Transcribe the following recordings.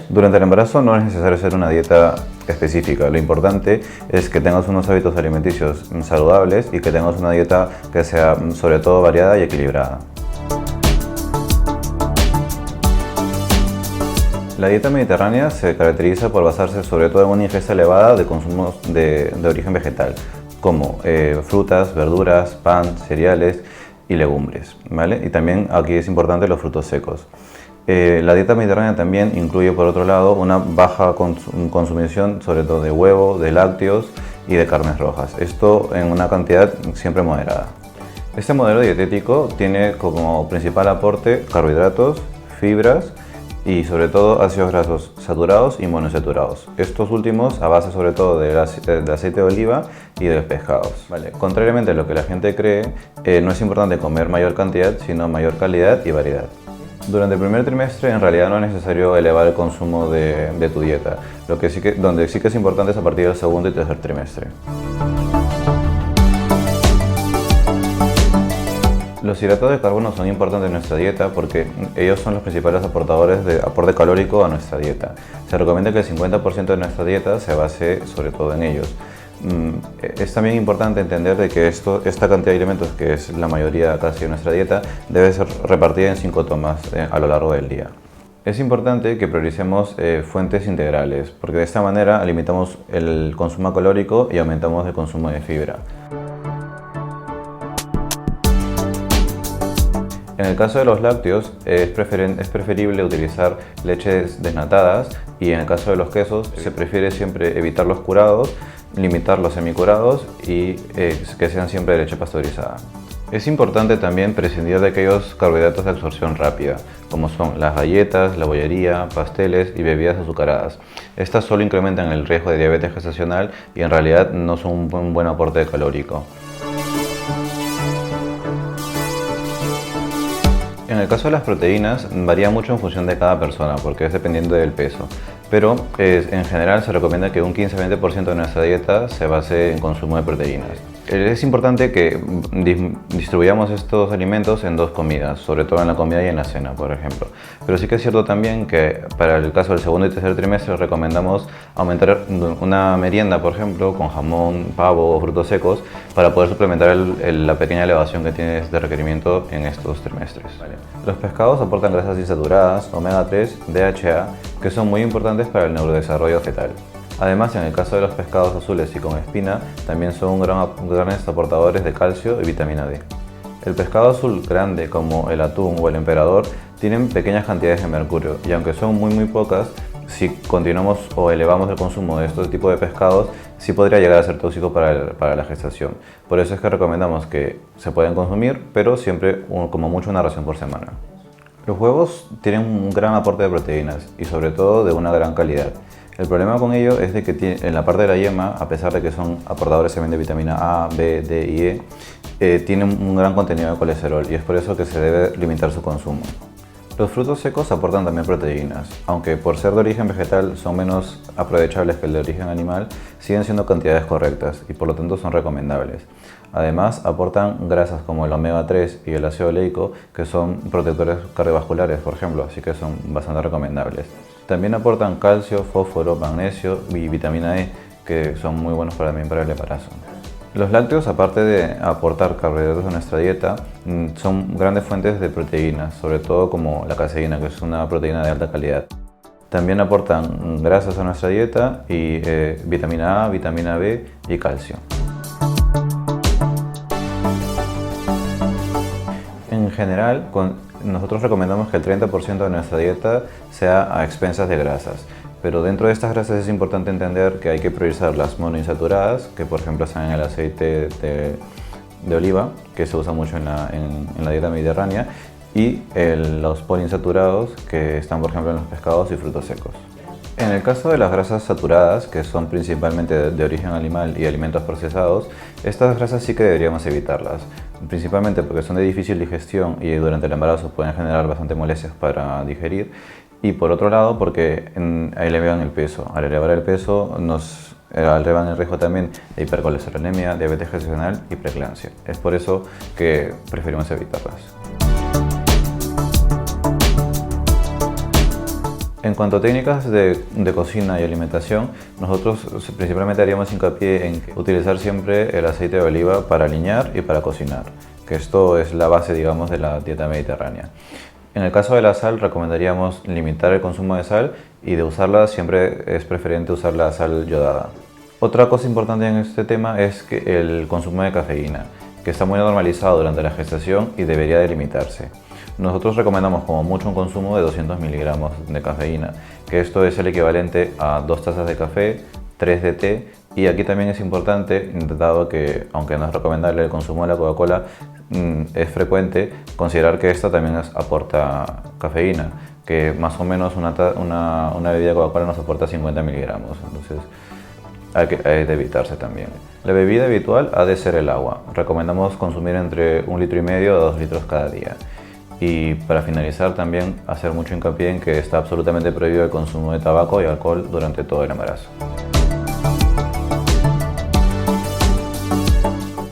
Durante el embarazo no es necesario hacer una dieta específica. Lo importante es que tengas unos hábitos alimenticios saludables y que tengas una dieta que sea sobre todo variada y equilibrada. La dieta mediterránea se caracteriza por basarse sobre todo en una ingesta elevada de consumos de origen vegetal, como frutas, verduras, pan, cereales y legumbres, ¿vale? Y también aquí es importante los frutos secos. La dieta mediterránea también incluye, por otro lado, una baja consumición sobre todo de huevo, de lácteos y de carnes rojas. Esto en una cantidad siempre moderada. Este modelo dietético tiene como principal aporte carbohidratos, fibras y sobre todo ácidos grasos saturados y monoinsaturados. Estos últimos a base sobre todo del aceite de oliva y de los pescados. Vale. Contrariamente a lo que la gente cree, no es importante comer mayor cantidad, sino mayor calidad y variedad. Durante el primer trimestre en realidad no es necesario elevar el consumo de tu dieta. Donde sí que es importante es a partir del segundo y tercer trimestre. Los hidratos de carbono son importantes en nuestra dieta porque ellos son los principales aportadores de aporte calórico a nuestra dieta. Se recomienda que el 50% de nuestra dieta se base sobre todo en ellos. Es también importante entender de que esta cantidad de alimentos, que es la mayoría casi de nuestra dieta, debe ser repartida en 5 tomas a lo largo del día. Es importante que prioricemos fuentes integrales, porque de esta manera limitamos el consumo calórico y aumentamos el consumo de fibra. En el caso de los lácteos es preferible utilizar leches desnatadas y en el caso de los quesos se prefiere siempre evitar los curados, limitar los semicurados y que sean siempre de leche pasteurizada. Es importante también prescindir de aquellos carbohidratos de absorción rápida, como son las galletas, la bollería, pasteles y bebidas azucaradas. Estas solo incrementan el riesgo de diabetes gestacional y en realidad no son un buen aporte calórico. En el caso de las proteínas varía mucho en función de cada persona porque es dependiendo del peso, pero en general se recomienda que un 15-20% de nuestra dieta se base en consumo de proteínas. Es importante que distribuyamos estos alimentos en 2 comidas, sobre todo en la comida y en la cena, por ejemplo. Pero sí que es cierto también que para el caso del segundo y tercer trimestre recomendamos aumentar una merienda, por ejemplo, con jamón, pavo o frutos secos para poder suplementar la pequeña elevación que tienes de requerimiento en estos trimestres. Vale. Los pescados aportan grasas insaturadas, omega 3, DHA, que son muy importantes para el neurodesarrollo fetal. Además, en el caso de los pescados azules y con espina, también son grandes aportadores de calcio y vitamina D. El pescado azul grande, como el atún o el emperador, tienen pequeñas cantidades de mercurio y aunque son muy pocas, si continuamos o elevamos el consumo de estos tipos de pescados, sí podría llegar a ser tóxico para la gestación. Por eso es que recomendamos que se pueden consumir, pero siempre como mucho una ración por semana. Los huevos tienen un gran aporte de proteínas y sobre todo de una gran calidad. El problema con ello es de que en la parte de la yema, a pesar de que son aportadores también de vitamina A, B, D y E, tienen un gran contenido de colesterol y es por eso que se debe limitar su consumo. Los frutos secos aportan también proteínas, aunque por ser de origen vegetal son menos aprovechables que el de origen animal, siguen siendo cantidades correctas y por lo tanto son recomendables. Además aportan grasas como el omega 3 y el ácido oleico, que son protectores cardiovasculares, por ejemplo, así que son bastante recomendables. También aportan calcio, fósforo, magnesio y vitamina E, que son muy buenos también para el embarazo. Los lácteos, aparte de aportar carbohidratos a nuestra dieta, son grandes fuentes de proteínas, sobre todo como la caseína, que es una proteína de alta calidad. También aportan grasas a nuestra dieta y vitamina A, vitamina B y calcio. En general, nosotros recomendamos que el 30% de nuestra dieta sea a expensas de grasas. Pero dentro de estas grasas es importante entender que hay que priorizar las monoinsaturadas, que por ejemplo están en el aceite de oliva, que se usa mucho en la dieta mediterránea, y los poliinsaturados, que están por ejemplo en los pescados y frutos secos. En el caso de las grasas saturadas, que son principalmente de origen animal y alimentos procesados, estas grasas sí que deberíamos evitarlas, principalmente porque son de difícil digestión y durante el embarazo pueden generar bastante molestias para digerir, y por otro lado porque elevan el peso. Al elevar el peso nos elevan el riesgo también de hipercolesterolemia, diabetes gestacional y preeclampsia. Es por eso que preferimos evitarlas. En cuanto a técnicas de cocina y alimentación, nosotros principalmente haríamos hincapié en utilizar siempre el aceite de oliva para aliñar y para cocinar, que esto es la base, digamos, de la dieta mediterránea. En el caso de la sal, recomendaríamos limitar el consumo de sal y de usarla siempre es preferente usar la sal yodada. Otra cosa importante en este tema es que el consumo de cafeína, que está muy normalizado durante la gestación y debería de limitarse. Nosotros recomendamos como mucho un consumo de 200 miligramos de cafeína, que esto es el equivalente a 2 tazas de café, 3 de té, y aquí también es importante, dado que aunque no es recomendable el consumo de la Coca-Cola, es frecuente considerar que esta también aporta cafeína, que más o menos una bebida de Coca-Cola nos aporta 50 miligramos, entonces hay de evitarse también. La bebida habitual ha de ser el agua. Recomendamos consumir entre 1,5 litros a 2 litros cada día. Y para finalizar también hacer mucho hincapié en que está absolutamente prohibido el consumo de tabaco y alcohol durante todo el embarazo.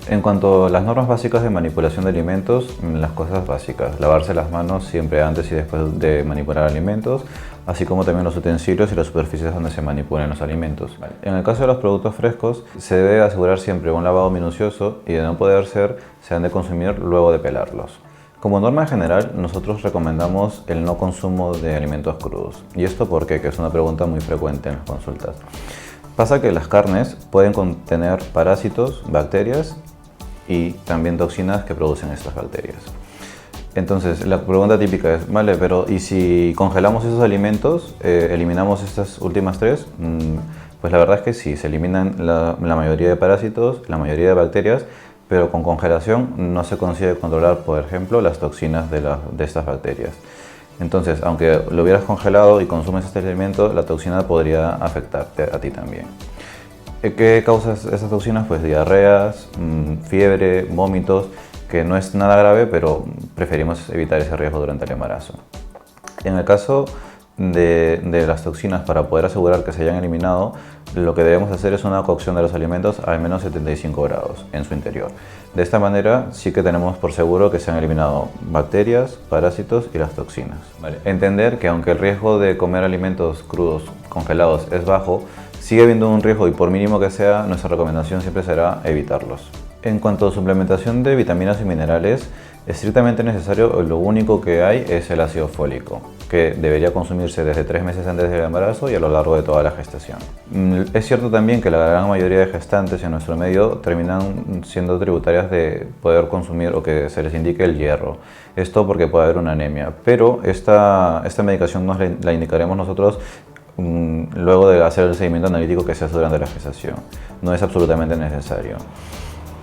En cuanto a las normas básicas de manipulación de alimentos, las cosas básicas, lavarse las manos siempre antes y después de manipular alimentos, así como también los utensilios y las superficies donde se manipulan los alimentos. En el caso de los productos frescos, se debe asegurar siempre un lavado minucioso y de no poder ser, se han de consumir luego de pelarlos. Como norma general, nosotros recomendamos el no consumo de alimentos crudos. ¿Y esto por qué? Que es una pregunta muy frecuente en las consultas. Pasa que las carnes pueden contener parásitos, bacterias y también toxinas que producen estas bacterias. Entonces, la pregunta típica es, vale, pero ¿y si congelamos esos alimentos, eliminamos estas últimas tres? Pues la verdad es que sí, se eliminan la mayoría de parásitos, la mayoría de bacterias, pero con congelación no se consigue controlar, por ejemplo, las toxinas de estas bacterias. Entonces, aunque lo hubieras congelado y consumes este alimento, la toxina podría afectarte a ti también. ¿Qué causa esas toxinas? Pues diarreas, fiebre, vómitos, que no es nada grave, pero preferimos evitar ese riesgo durante el embarazo. En el caso de las toxinas, para poder asegurar que se hayan eliminado, lo que debemos hacer es una cocción de los alimentos a al menos 75 grados en su interior. De esta manera sí que tenemos por seguro que se han eliminado bacterias, parásitos y las toxinas. Entender que aunque el riesgo de comer alimentos crudos congelados es bajo, sigue habiendo un riesgo y por mínimo que sea, nuestra recomendación siempre será evitarlos. En cuanto a suplementación de vitaminas y minerales, estrictamente necesario, lo único que hay es el ácido fólico, que debería consumirse desde 3 meses antes del embarazo y a lo largo de toda la gestación. Es cierto también que la gran mayoría de gestantes en nuestro medio terminan siendo tributarias de poder consumir o que se les indique el hierro. Esto porque puede haber una anemia, pero esta medicación nos la indicaremos nosotros luego de hacer el seguimiento analítico que se hace durante la gestación. No es absolutamente necesario.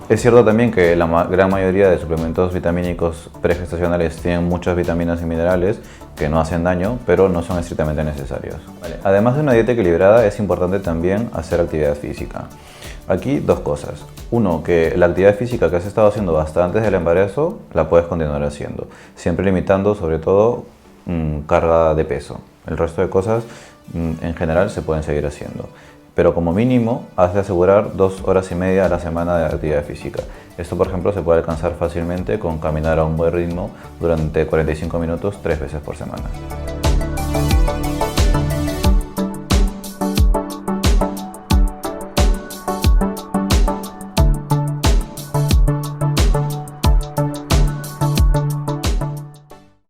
Es cierto también que la gran mayoría de suplementos vitamínicos pregestacionales tienen muchas vitaminas y minerales que no hacen daño, pero no son estrictamente necesarios. Además de una dieta equilibrada, es importante también hacer actividad física. Aquí dos cosas. Uno, que la actividad física que has estado haciendo hasta antes del embarazo, la puedes continuar haciendo, siempre limitando sobre todo carga de peso. El resto de cosas en general se pueden seguir haciendo. Pero como mínimo has de asegurar 2 horas y media a la semana de actividad física. Esto, por ejemplo, se puede alcanzar fácilmente con caminar a un buen ritmo durante 45 minutos 3 veces por semana.